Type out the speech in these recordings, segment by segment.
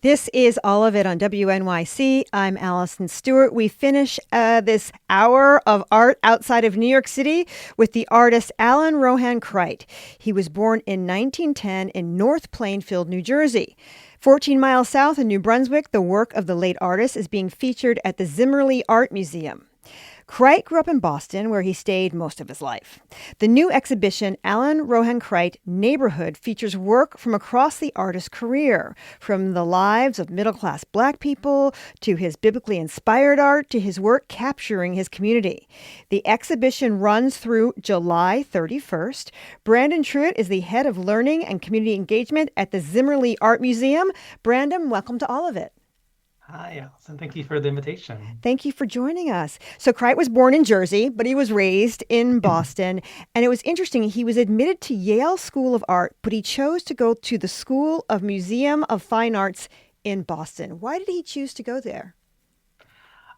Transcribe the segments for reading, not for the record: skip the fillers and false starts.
This is All of It on WNYC. I'm Allison Stewart. We finish this hour of art outside of New York City with the artist Allan Rohan Crite. He was born in 1910 in North Plainfield, New Jersey. 14 miles south in New Brunswick, the work of the late artist is being featured at the Zimmerly Art Museum. Crite grew up in Boston, where he stayed most of his life. The new exhibition, Allan Rohan Crite Neighborhood, features work from across the artist's career, from the lives of middle-class Black people to his biblically inspired art to his work capturing his community. The exhibition runs through July 31st. Brandon Truitt is the head of learning and community engagement at the Zimmerly Art Museum. Brandon, welcome to All of It. Hi, Allison. Thank you for the invitation. Thank you for joining us. So Crite was born in Jersey, but he was raised in Boston. And it was interesting. He was admitted to Yale School of Art, but he chose to go to the School of Museum of Fine Arts in Boston. Why did he choose to go there?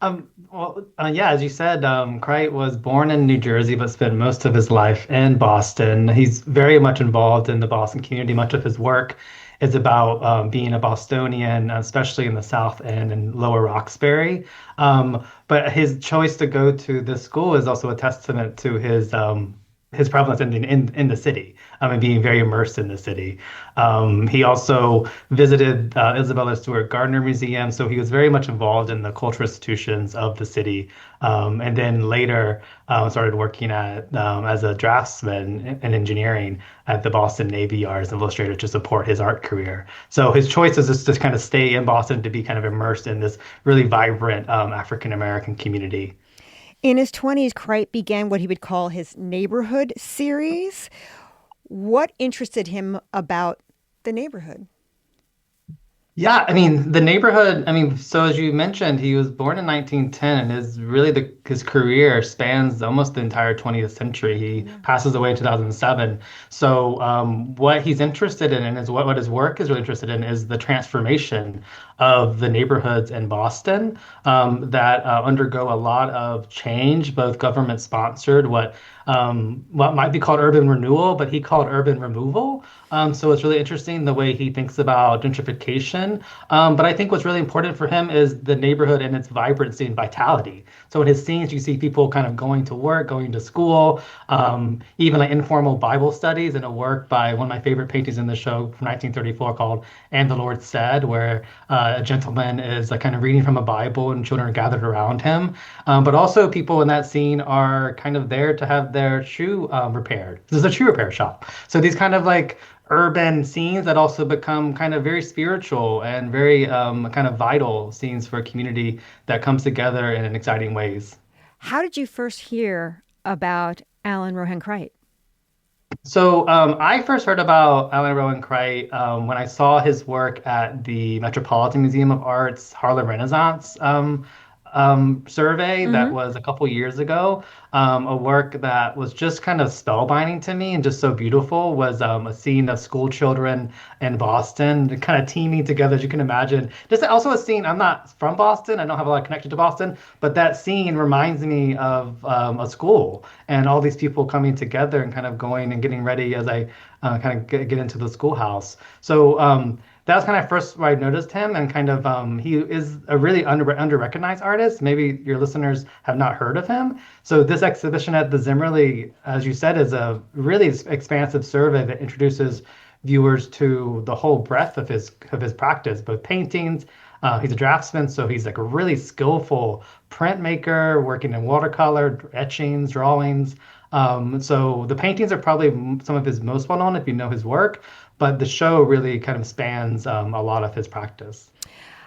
Yeah, as you said, Crite was born in New Jersey, but spent most of his life in Boston. He's very much involved in the Boston community. Much of his work is about being a Bostonian, especially in the South End and Lower Roxbury. But his choice to go to this school is also a testament to his prevalence in the city, and being very immersed in the city. He also visited Isabella Stewart Gardner Museum, so he was very much involved in the cultural institutions of the city. And then later started working as a draftsman in engineering at the Boston Navy Yard as an illustrator to support his art career. So his choice is just to kind of stay in Boston to be kind of immersed in this really vibrant African American community. In his 20s, Crite began what he would call his neighborhood series. What interested him about the neighborhood? Yeah, the neighborhood, so as you mentioned, he was born in 1910 and his career spans almost the entire 20th century. He passes away in 2007. So what he's interested in and is what his work is really interested in is the transformation of the neighborhoods in Boston that undergo a lot of change, both government sponsored, what might be called urban renewal, but he called urban removal. So it's really interesting the way he thinks about gentrification. But I think what's really important for him is the neighborhood and its vibrancy and vitality. So in his scenes, you see people kind of going to work, going to school, even like informal Bible studies, and a work by one of my favorite paintings in the show from 1934 called "And the Lord Said," where a gentleman is kind of reading from a Bible and children are gathered around him. But also people in that scene are kind of there to have their shoe repaired. This is a shoe repair shop. So these kind of like urban scenes that also become kind of very spiritual and very kind of vital scenes for a community that comes together in exciting ways. How did you first hear about Allan Rohan Crite? So I first heard about Allan Rohan Crite when I saw his work at the Metropolitan Museum of Art's Harlem Renaissance survey that was a couple years ago. A work that was just kind of spellbinding to me and just so beautiful was a scene of school children in Boston kind of teaming together, as you can imagine. Just also a scene, I'm not from Boston, I don't have a lot of connection to Boston, but that scene reminds me of a school and all these people coming together and kind of going and getting ready as I kind of get into the schoolhouse. So that was kind of first where I noticed him, and kind of he is a really under recognized artist. Maybe your listeners have not heard of him. So this exhibition at the Zimmerly, as you said, is a really expansive survey that introduces viewers to the whole breadth of his practice, both paintings. He's a draftsman, so he's like a really skillful printmaker, working in watercolor, etchings, drawings. So the paintings are probably some of his most well known if you know his work, but the show really kind of spans a lot of his practice.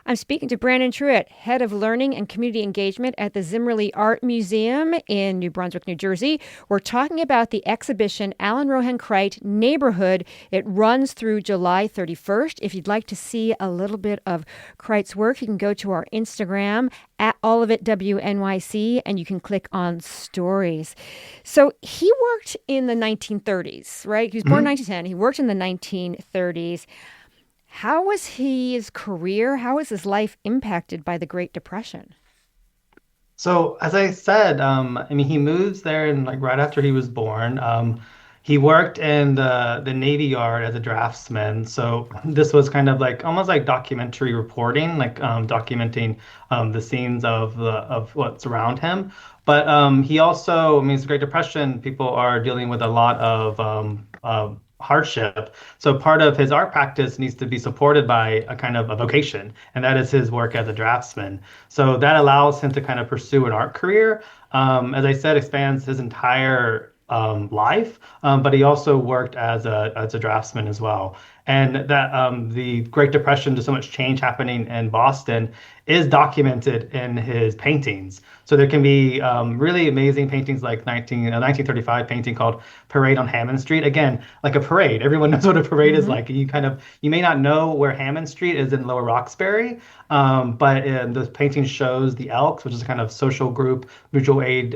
I'm speaking to Brandon Truitt, head of learning and community engagement at the Zimmerly Art Museum in New Brunswick, New Jersey. We're talking about the exhibition Allan Rohan Crite Neighborhood. It runs through July 31st. If you'd like to see a little bit of Crite's work, you can go to our Instagram at All of It WNYC, and you can click on stories. So he worked in the 1930s, right? He was born in 1910. He worked in the 1930s. How was his career? How was his life impacted by the Great Depression? So as I said, he moves there and like right after he was born. He worked in the Navy Yard as a draftsman. So this was kind of like almost like documentary reporting, like documenting the scenes of what's around him. But he also, I mean, it's the Great Depression. People are dealing with a lot of hardship. So part of his art practice needs to be supported by a kind of a vocation, and that is his work as a draftsman. So that allows him to kind of pursue an art career. As I said, expands his entire life, but he also worked as a draftsman as well. And that the Great Depression, there's so much change happening in Boston, is documented in his paintings. So there can be really amazing paintings like 1935 painting called Parade on Hammond Street. Again, like a parade. Everyone knows what a parade is Hmm. like. You may not know where Hammond Street is in Lower Roxbury, but the painting shows the Elks, which is a kind of social group, mutual aid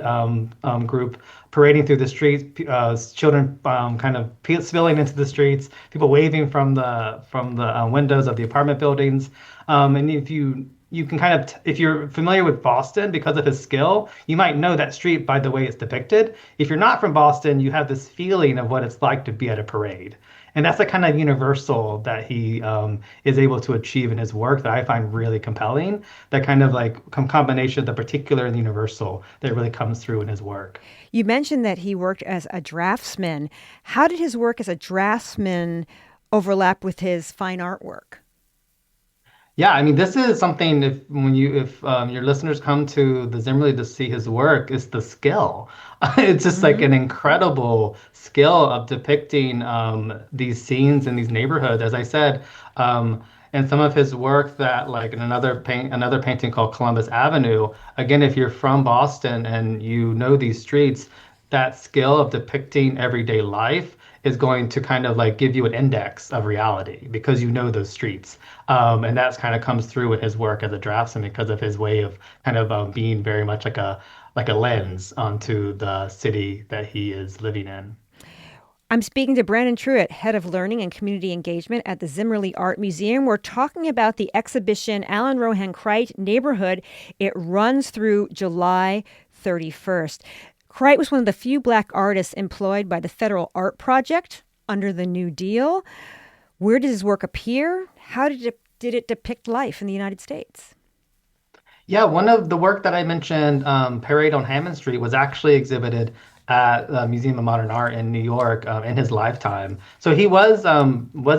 group, parading through the streets, children kind of spilling into the streets, people waving from the windows of the apartment buildings. And if you can kind of, if you're familiar with Boston because of his skill, you might know that street by the way it's depicted. If you're not from Boston, you have this feeling of what it's like to be at a parade. And that's the kind of universal that he is able to achieve in his work that I find really compelling. That kind of like combination of the particular and the universal that really comes through in his work. You mentioned that he worked as a draftsman. How did his work as a draftsman overlap with his fine artwork? Yeah, I mean, this is something if your listeners come to the Zimmerly to see his work, it's the skill. It's just like Hmm. an incredible skill of depicting these scenes in these neighborhoods. As I said, and some of his work that like in another painting called Columbus Avenue, again, if you're from Boston and you know these streets, that skill of depicting everyday life is going to kind of like give you an index of reality because you know those streets. And that's kind of comes through in his work as a draftsman because of his way of kind of being very much like a lens onto the city that he is living in. I'm speaking to Brandon Truitt, Head of Learning and Community Engagement at the Zimmerly Art Museum. We're talking about the exhibition Allan Rohan Crite Neighborhood. It runs through July 31st. Crite was one of the few Black artists employed by the Federal Art Project under the New Deal. Where did his work appear? How did it depict life in the United States? Yeah, one of the work that I mentioned, Parade on Hammond Street, was actually exhibited at the Museum of Modern Art in New York in his lifetime. So he was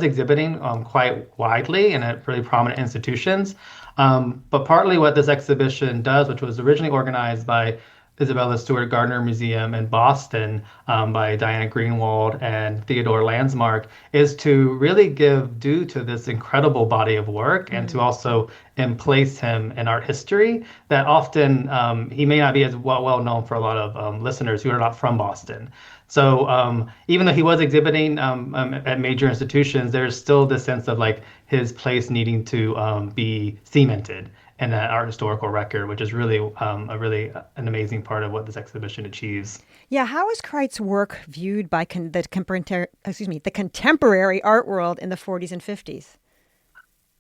exhibiting quite widely and at really prominent institutions. But partly what this exhibition does, which was originally organized by Isabella Stewart Gardner Museum in Boston by Diana Greenwald and Theodore Landsmark, is to really give due to this incredible body of work and to Mm. also place him in art history that often he may not be as well known for a lot of listeners who are not from Boston. So even though he was exhibiting at major institutions, there's still this sense of like his place needing to be cemented in that art historical record, which is really an amazing part of what this exhibition achieves. Yeah, how is Crite's work viewed by the contemporary art world in the 40s and 50s?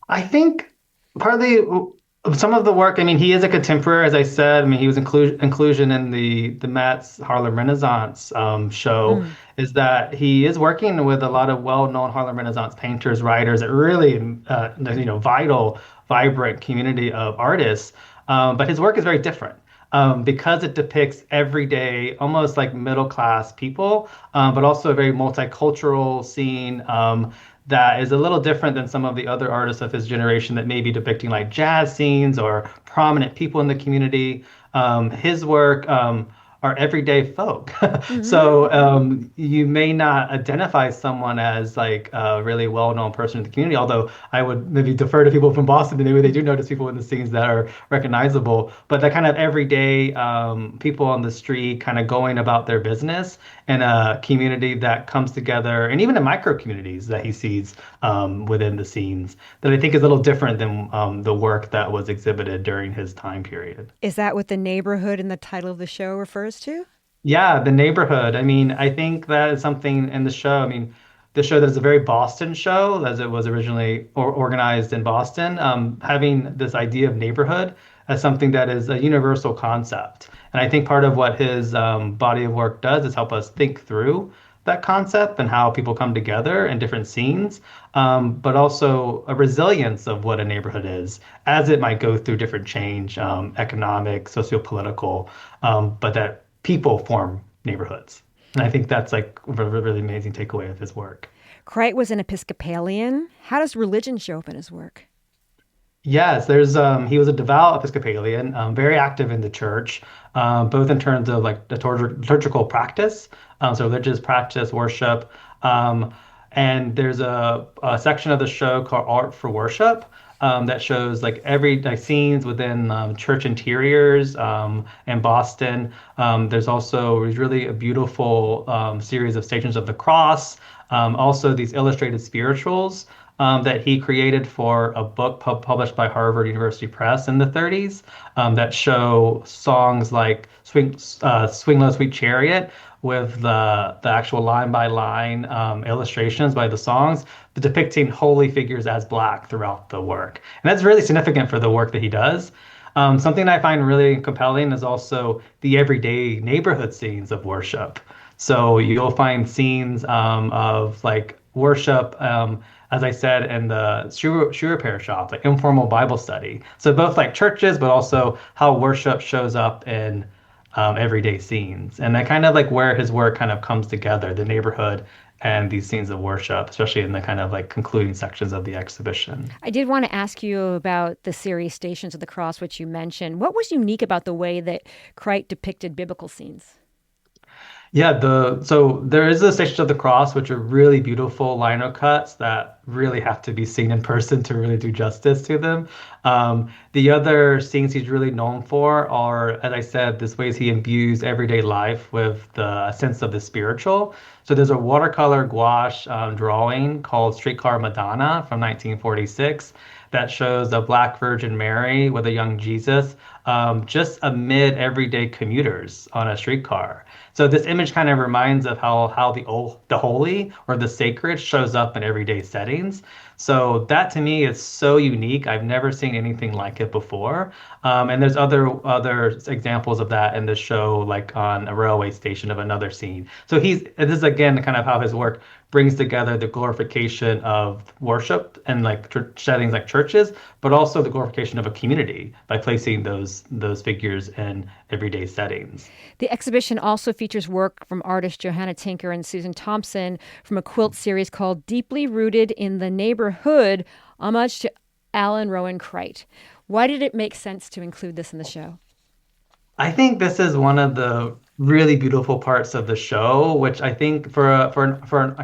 I think partly some of the work, I mean, he is a contemporary, as I said. I mean, he was inclusion in the Met's Harlem Renaissance show, Mm. is that he is working with a lot of well-known Harlem Renaissance painters, writers, a really, vital, vibrant community of artists. But his work is very different. Because it depicts everyday, almost like middle class people, but also a very multicultural scene. That is a little different than some of the other artists of his generation that may be depicting like jazz scenes or prominent people in the community. His work are everyday folk. Hmm. So you may not identify someone as like a really well-known person in the community, although I would maybe defer to people from Boston, and maybe they do notice people in the scenes that are recognizable. But that kind of everyday people on the street kind of going about their business in a community that comes together, and even in micro communities that he sees within the scenes, that I think is a little different than the work that was exhibited during his time period. Is that what the neighborhood in the title of the show refers to? Yeah, the neighborhood. I mean, I think that is something in the show. I mean, the show that is a very Boston show, as it was originally organized in Boston, having this idea of neighborhood as something that is a universal concept. And I think part of what his body of work does is help us think through that concept and how people come together in different scenes, but also a resilience of what a neighborhood is as it might go through different change, economic, socio-political, but that people form neighborhoods. And I think that's like a really amazing takeaway of his work. Crite was an Episcopalian. How does religion show up in his work? Yes, there's he was a devout Episcopalian, very active in the church, both in terms of like the liturgical practice, so religious practice, worship, and there's a section of the show called Art for Worship, that shows like every like scenes within church interiors in Boston. There's also really a beautiful series of Stations of the Cross, also these illustrated spirituals that he created for a book published by Harvard University Press in the 30s, that show songs like Swing Low Sweet Chariot with the actual line by line illustrations by the songs depicting holy figures as black throughout the work. And that's really significant for the work that he does. Something I find really compelling is also the everyday neighborhood scenes of worship. So you'll find scenes of like worship, as I said, in the shoe repair shop, like informal Bible study. So both like churches, but also how worship shows up in everyday scenes. And that kind of like where his work kind of comes together, the neighborhood and these scenes of worship, especially in the kind of like concluding sections of the exhibition. I did want to ask you about the series Stations of the Cross, which you mentioned. What was unique about the way that Crite depicted biblical scenes? Yeah, so there is the Stations of the Cross, which are really beautiful lino cuts that really have to be seen in person to really do justice to them. The other scenes he's really known for are, as I said, this ways he imbues everyday life with the sense of the spiritual. So there's a watercolor gouache drawing called Streetcar Madonna from 1946 that shows the Black Virgin Mary with a young Jesus, just amid everyday commuters on a streetcar. So this image kind of reminds of how the holy or the sacred shows up in everyday settings. So that to me is so unique. I've never seen anything like it before. And there's other examples of that in the show, like on a railway station of another scene. So this is again kind of how his work brings together the glorification of worship and like settings like churches, but also the glorification of a community by placing those figures in everyday settings. The exhibition also features work from artists Johanna Tinker and Susan Thompson from a quilt series called Deeply Rooted in the Neighborhood, homage to Allan Rohan Crite. Why did it make sense to include this in the show? I think this is one of the really beautiful parts of the show, which I think for a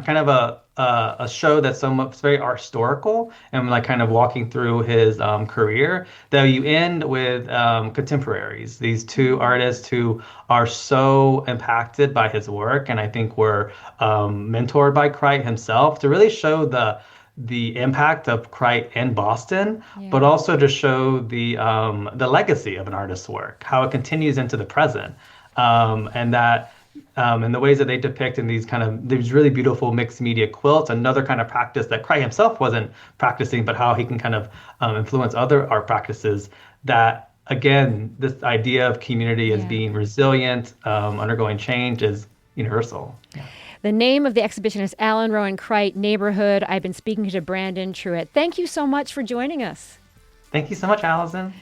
kind of a show that's so much very art historical and like kind of walking through his career, that you end with contemporaries, these two artists who are so impacted by his work, and I think were mentored by Crite himself to really show the impact of Crite in Boston, Yeah. but also to show the legacy of an artist's work, how it continues into the present, and that and the ways that they depict in these really beautiful mixed media quilts, another kind of practice that Crite himself wasn't practicing, but how he can kind of influence other art practices. That again, this idea of community as being resilient, undergoing change is universal. Yeah. The name of the exhibition is Allan Rohan Crite, Neighborhood. I've been speaking to Brandon Truitt. Thank you so much for joining us. Thank you so much, Allison.